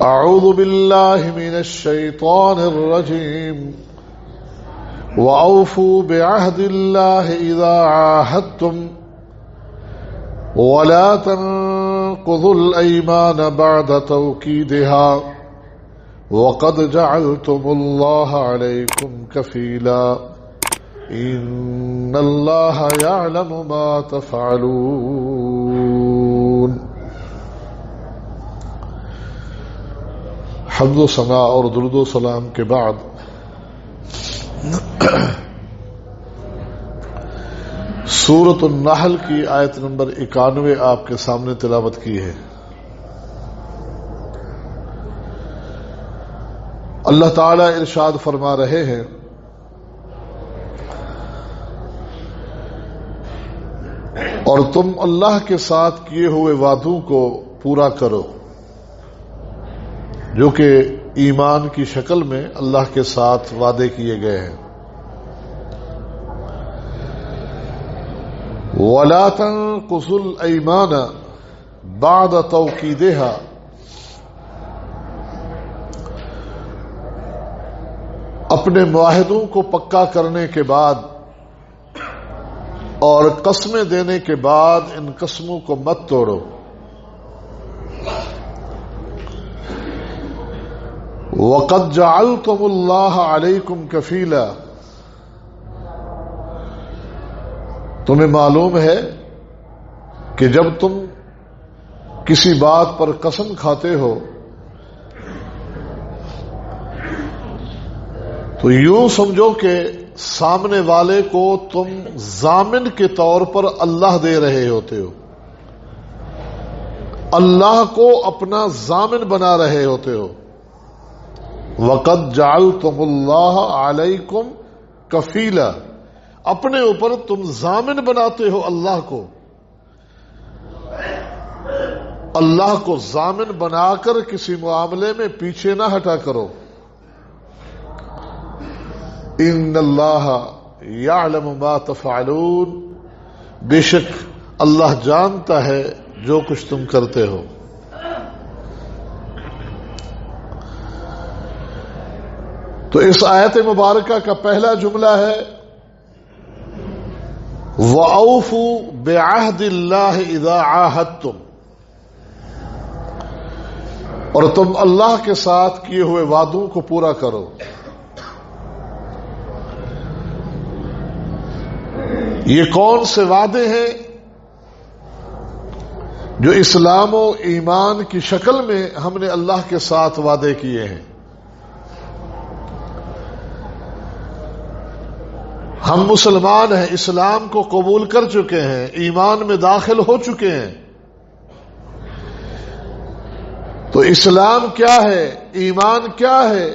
أعوذ بالله من الشيطان الرجيم وأوفوا بعهد الله إذا عاهدتم ولا تنقضوا الأيمان بعد توكيدها وقد جعلتم الله عليكم كفيلا إن الله يعلم ما تفعلون۔ حمد و ثنا اور درود و سلام کے بعد سورۃ النحل کی آیت نمبر 91 آپ کے سامنے تلاوت کی ہے۔ اللہ تعالی ارشاد فرما رہے ہیں، اور تم اللہ کے ساتھ کیے ہوئے وعدوں کو پورا کرو، جو کہ ایمان کی شکل میں اللہ کے ساتھ وعدے کیے گئے ہیں۔ وَلَا تَنقُضُوا الْأَيْمَانَ بَعْدَ تَوْكِيدِهَا، اپنے معاہدوں کو پکا کرنے کے بعد اور قسمیں دینے کے بعد ان قسموں کو مت توڑو۔ وَقَدْ جَعَلْتُمُ اللَّهَ عَلَيْكُمْ كَفِيلًا، تمہیں معلوم ہے کہ جب تم کسی بات پر قسم کھاتے ہو تو یوں سمجھو کہ سامنے والے کو تم ضامن کے طور پر اللہ دے رہے ہوتے ہو، اللہ کو اپنا ضامن بنا رہے ہوتے ہو۔ وَقَدْ جَعَلْتُمُ اللَّهَ عَلَيْكُمْ كَفِيلًا، اپنے اوپر تم ضامن بناتے ہو اللہ کو۔ اللہ کو ضامن بنا کر کسی معاملے میں پیچھے نہ ہٹا کرو۔ ان اللہ یعلم ما تفعلون، بے شک اللہ جانتا ہے جو کچھ تم کرتے ہو۔ تو اس آیت مبارکہ کا پہلا جملہ ہے وَأَوْفُوا بِعَهْدِ اللَّهِ إِذَا عَاهَدتُّمْ، اور تم اللہ کے ساتھ کیے ہوئے وعدوں کو پورا کرو۔ یہ کون سے وعدے ہیں جو اسلام و ایمان کی شکل میں ہم نے اللہ کے ساتھ وعدے کیے ہیں؟ ہم مسلمان ہیں، اسلام کو قبول کر چکے ہیں، ایمان میں داخل ہو چکے ہیں، تو اسلام کیا ہے، ایمان کیا ہے؟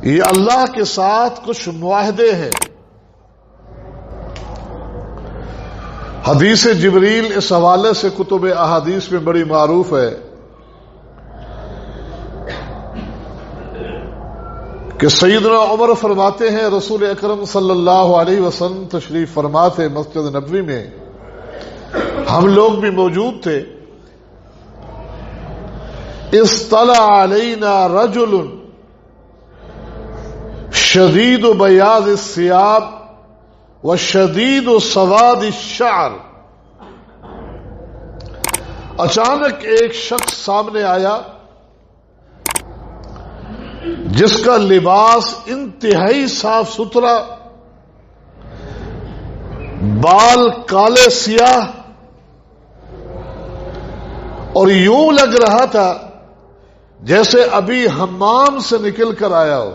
یہ اللہ کے ساتھ کچھ معاہدے ہیں۔ حدیث جبریل اس حوالے سے کتب احادیث میں بڑی معروف ہے کہ سیدنا عمر فرماتے ہیں رسول اکرم صلی اللہ علیہ وسلم تشریف فرما تھے مسجد نبوی میں، ہم لوگ بھی موجود تھے۔ اطلع علینا رجل شدید بیاض الثياب وشدید سواد الشعر، اچانک ایک شخص سامنے آیا جس کا لباس انتہائی صاف ستھرا، بال کالے سیاہ، اور یوں لگ رہا تھا جیسے ابھی حمام سے نکل کر آیا ہو۔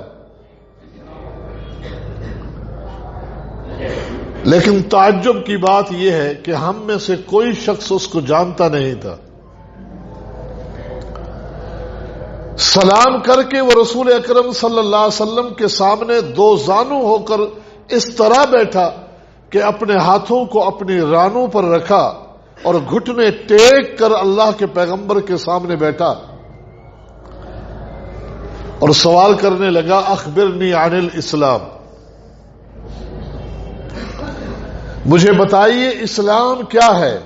لیکن تعجب کی بات یہ ہے کہ ہم میں سے کوئی شخص اس کو جانتا نہیں تھا۔ سلام کر کے وہ رسول اکرم صلی اللہ علیہ وسلم کے سامنے دو زانو ہو کر اس طرح بیٹھا کہ اپنے ہاتھوں کو اپنی رانوں پر رکھا اور گھٹنے ٹیک کر اللہ کے پیغمبر کے سامنے بیٹھا اور سوال کرنے لگا اخبرنی عن الاسلام، مجھے بتائیے اسلام کیا ہے۔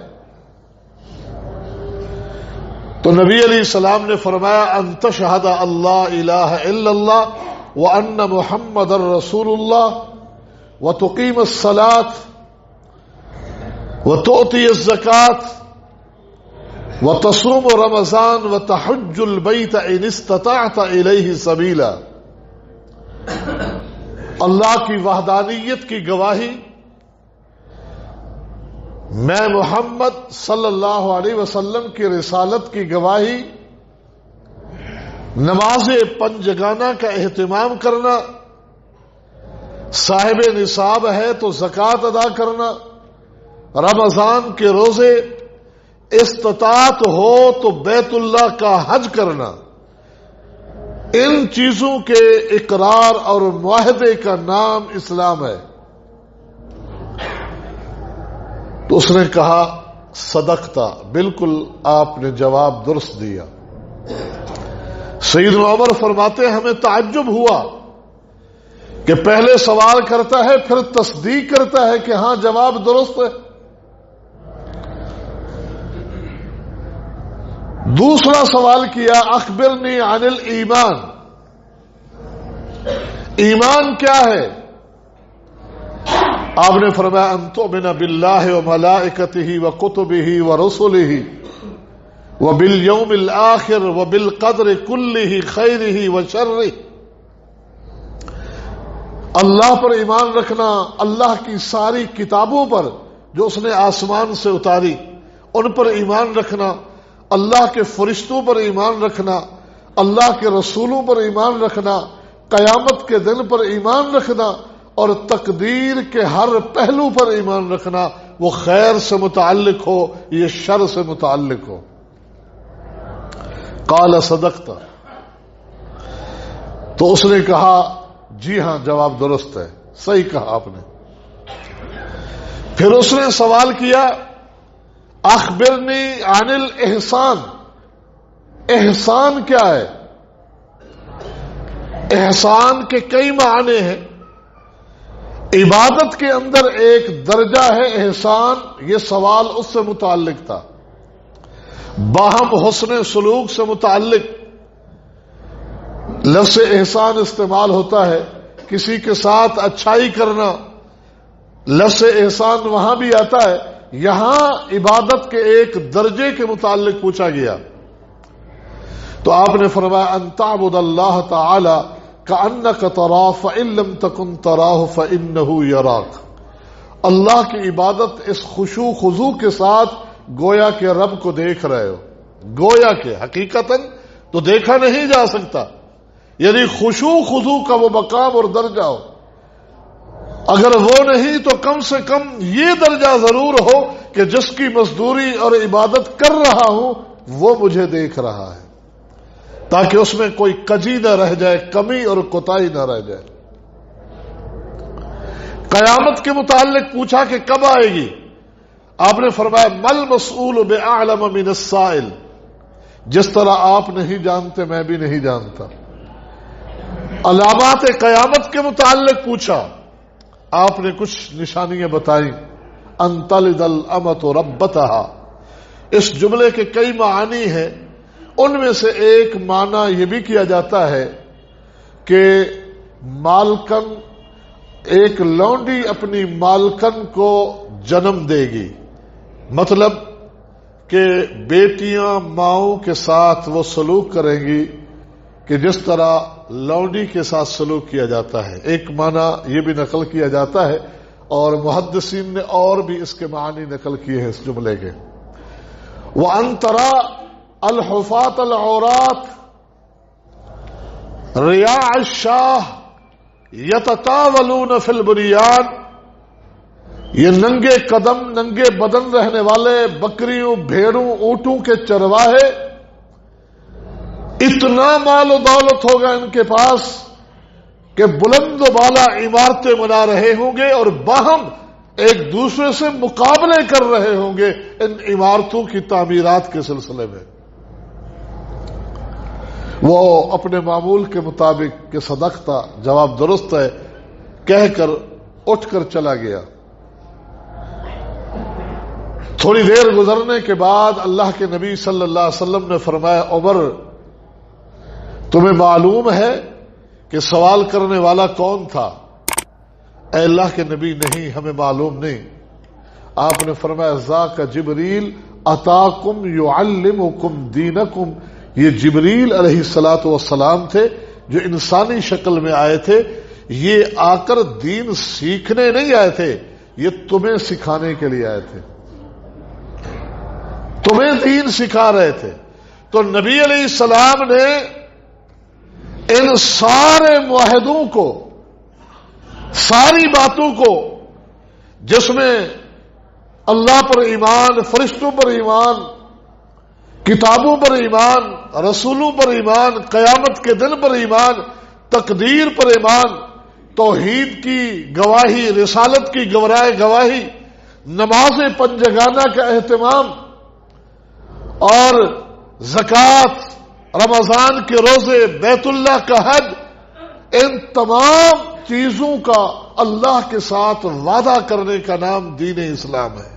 تو نبی علیہ السلام نے فرمایا ان تشہد اللہ الہ الا اللہ وان محمد رسول اللہ وتقیم الصلاۃ وتؤتی الزکاۃ وتصوم رمضان وتحج البیت ان استطعت الیہ سبیلا. اللہ کی وحدانیت کی گواہی، میں محمد صلی اللہ علیہ وسلم کی رسالت کی گواہی، نماز پنجگانہ کا اہتمام کرنا، صاحب نصاب ہے تو زکوٰۃ ادا کرنا، رمضان کے روزے، استطاعت ہو تو بیت اللہ کا حج کرنا، ان چیزوں کے اقرار اور معاہدے کا نام اسلام ہے. تو اس نے کہا صدقتا، بالکل آپ نے جواب درست دیا. سیدنا عمر فرماتے ہیں ہمیں تعجب ہوا کہ پہلے سوال کرتا ہے پھر تصدیق کرتا ہے کہ ہاں جواب درست ہے. دوسرا سوال کیا اخبرنی عن الایمان، ایمان کیا ہے؟ آپ نے فرمایا ان تؤمن باللہ وملائکتہ وکتبہ ورسلہ وبالیوم الآخر وبالقدر کلہ خیرہ وشرہ. اللہ پر ایمان رکھنا، اللہ کی ساری کتابوں پر جو اس نے آسمان سے اتاری ان پر ایمان رکھنا، اللہ کے فرشتوں پر ایمان رکھنا، اللہ کے رسولوں پر ایمان رکھنا، قیامت کے دن پر ایمان رکھنا، اور تقدیر کے ہر پہلو پر ایمان رکھنا، وہ خیر سے متعلق ہو یہ شر سے متعلق ہو. قال صدقت، تو اس نے کہا جی ہاں جواب درست ہے، صحیح کہا آپ نے. پھر اس نے سوال کیا اخبرنی عن الاحسان، احسان کیا ہے؟ احسان کے کئی معنی ہیں. عبادت کے اندر ایک درجہ ہے احسان، یہ سوال اس سے متعلق تھا. باہم حسن سلوک سے متعلق لفظ احسان استعمال ہوتا ہے، کسی کے ساتھ اچھائی کرنا، لفظ احسان وہاں بھی آتا ہے. یہاں عبادت کے ایک درجے کے متعلق پوچھا گیا تو آپ نے فرمایا ان تعبد اللہ تعالی کأنک تراہ فإن لم تکن تراہ فإنہ یراک. اللہ کی عبادت اس خشوع خضوع کے ساتھ گویا کہ رب کو دیکھ رہے ہو، گویا کہ حقیقتاً تو دیکھا نہیں جا سکتا، یعنی خشوع خضوع کا وہ مقام اور درجہ ہو. اگر وہ نہیں تو کم سے کم یہ درجہ ضرور ہو کہ جس کی مزدوری اور عبادت کر رہا ہوں وہ مجھے دیکھ رہا ہے، تاکہ اس میں کوئی کجی نہ رہ جائے، کمی اور کوتاہی نہ رہ جائے. قیامت کے متعلق پوچھا کہ کب آئے گی؟ آپ نے فرمایا مل مسئول بأعلم من السائل، جس طرح آپ نہیں جانتے میں بھی نہیں جانتا. علامات قیامت کے متعلق پوچھا، آپ نے کچھ نشانیاں بتائیں. ان تلد الامۃ ربتہا، اس جملے کے کئی معانی ہیں، ان میں سے ایک معنی یہ بھی کیا جاتا ہے کہ مالکن، ایک لونڈی اپنی مالکن کو جنم دے گی، مطلب کہ بیٹیاں ماؤں کے ساتھ وہ سلوک کریں گی کہ جس طرح لونڈی کے ساتھ سلوک کیا جاتا ہے. ایک معنی یہ بھی نقل کیا جاتا ہے، اور محدثین نے اور بھی اس کے معنی نقل کیے ہیں اس جملے کے. وَأَن تَرَى الْحُفَاةَ الْعُرَاةَ رِعَاءَ الشَّاةِ يَتَطَاوَلُونَ فِي الْبُنْيَانِ، یہ ننگے قدم ننگے بدن رہنے والے بکریوں بھیڑوں اونٹوں کے چرواہے، اتنا مال و دولت ہوگا ان کے پاس کہ بلند و بالا عمارتیں بنا رہے ہوں گے اور باہم ایک دوسرے سے مقابلے کر رہے ہوں گے ان عمارتوں کی تعمیرات کے سلسلے میں. وہ اپنے معمول کے مطابق کہ صدقتا، جواب درست ہے، کہہ کر اٹھ کر چلا گیا. تھوڑی دیر گزرنے کے بعد اللہ کے نبی صلی اللہ علیہ وسلم نے فرمایا عمر تمہیں معلوم ہے کہ سوال کرنے والا کون تھا؟ اے اللہ کے نبی نہیں ہمیں معلوم نہیں۔ آپ نے فرمایا ذاک جبریل اتاکم یعلمکم دینکم، یہ جبریل علیہ الصلاۃ والسلام تھے جو انسانی شکل میں آئے تھے، یہ آ کر دین سیکھنے نہیں آئے تھے، یہ تمہیں سکھانے کے لیے آئے تھے، تمہیں دین سکھا رہے تھے۔ تو نبی علیہ السلام نے ان سارے معاہدوں کو، ساری باتوں کو جس میں اللہ پر ایمان، فرشتوں پر ایمان، کتابوں پر ایمان، رسولوں پر ایمان، قیامت کے دن پر ایمان، تقدیر پر ایمان، توحید کی گواہی، رسالت کی گواہی، نماز پنجگانہ کا اہتمام اور زکوٰۃ، رمضان کے روزے، بیت اللہ کا حج، ان تمام چیزوں کا اللہ کے ساتھ وعدہ کرنے کا نام دین اسلام ہے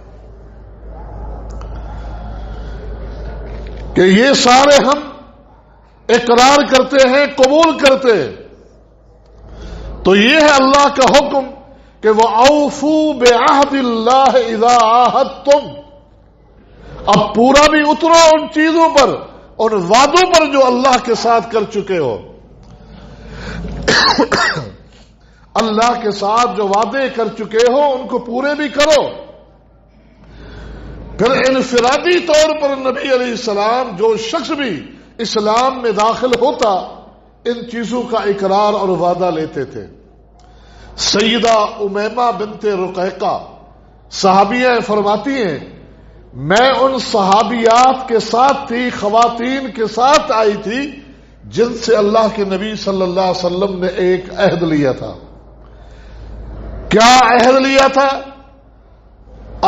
کہ یہ سارے ہم اقرار کرتے ہیں، قبول کرتے ہیں۔ تو یہ ہے اللہ کا حکم کہ وَأَوْفُوا بِعَهْدِ اللَّهِ إِذَا عَاهَدتُّمْ، اب پورا بھی اترو ان چیزوں پر، ان وعدوں پر جو اللہ کے ساتھ کر چکے ہو۔ اللہ کے ساتھ جو وعدے کر چکے ہو ان کو پورے بھی کرو۔ پھر انفرادی طور پر نبی علیہ السلام جو شخص بھی اسلام میں داخل ہوتا ان چیزوں کا اقرار اور وعدہ لیتے تھے۔ سیدہ امیمہ بنت رقیقہ صحابیہ فرماتی ہیں میں ان صحابیات کے ساتھ تھی، خواتین کے ساتھ آئی تھی جن سے اللہ کے نبی صلی اللہ علیہ وسلم نے ایک عہد لیا تھا۔ کیا عہد لیا تھا؟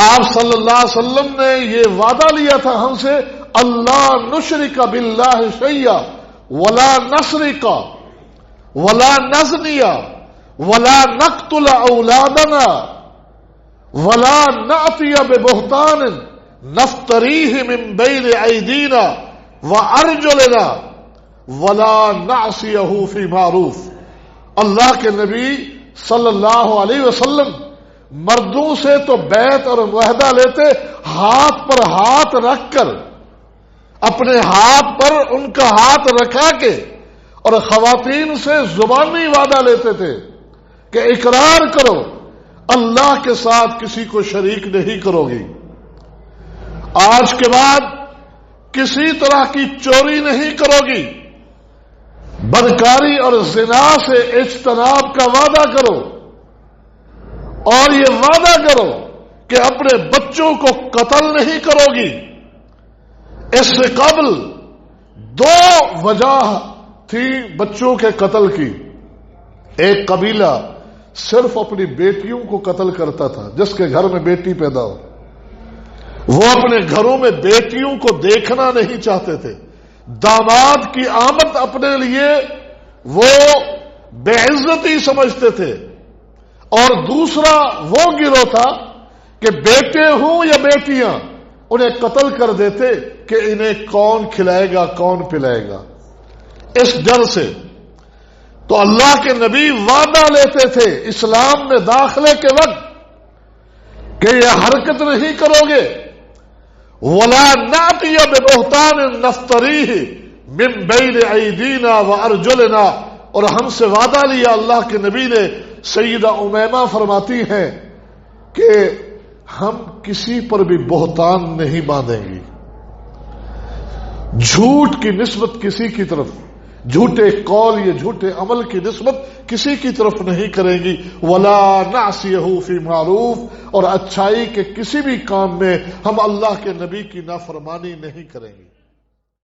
آپ صلی اللہ علیہ وسلم نے یہ وعدہ لیا تھا ہم سے، اللہ نشرک باللہ شیئا ولا نسرق ولا نزنی ولا نقتل اولادنا ولا نأتی ببہتان نفتریہ من بین ایدینا وارجلنا ولا نعصیہ فی معروف۔ اللہ کے نبی صلی اللہ علیہ وسلم مردوں سے تو بیعت اور معاہدہ لیتے ہاتھ پر ہاتھ رکھ کر، اپنے ہاتھ پر ان کا ہاتھ رکھا کے، اور خواتین سے زبانی وعدہ لیتے تھے کہ اقرار کرو اللہ کے ساتھ کسی کو شریک نہیں کرو گی، آج کے بعد کسی طرح کی چوری نہیں کرو گی، بدکاری اور زنا سے اجتناب کا وعدہ کرو، اور یہ وعدہ کرو کہ اپنے بچوں کو قتل نہیں کرو گی۔ اس سے قبل دو وجہ تھی بچوں کے قتل کی۔ ایک قبیلہ صرف اپنی بیٹیوں کو قتل کرتا تھا، جس کے گھر میں بیٹی پیدا ہو وہ اپنے گھروں میں بیٹیوں کو دیکھنا نہیں چاہتے تھے، داماد کی آمد اپنے لیے وہ بے عزتی سمجھتے تھے۔ اور دوسرا وہ گروہ تھا کہ بیٹے ہوں یا بیٹیاں انہیں قتل کر دیتے کہ انہیں کون کھلائے گا کون پلائے گا، اس ڈر سے۔ تو اللہ کے نبی وعدہ لیتے تھے اسلام میں داخلے کے وقت کہ یہ حرکت نہیں کرو گے، ولا نأتی ببہتان نفتریہ من بین ایدینا وارجلنا، اور ہم سے وعدہ لیا اللہ کے نبی نے۔ سیدہ امیمہ فرماتی ہیں کہ ہم کسی پر بھی بہتان نہیں باندھیں گی، جھوٹ کی نسبت کسی کی طرف، جھوٹے قول یا جھوٹے عمل کی نسبت کسی کی طرف نہیں کریں گی، ولا نعصیہ فی معروف، اور اچھائی کے کسی بھی کام میں ہم اللہ کے نبی کی نافرمانی نہیں کریں گے۔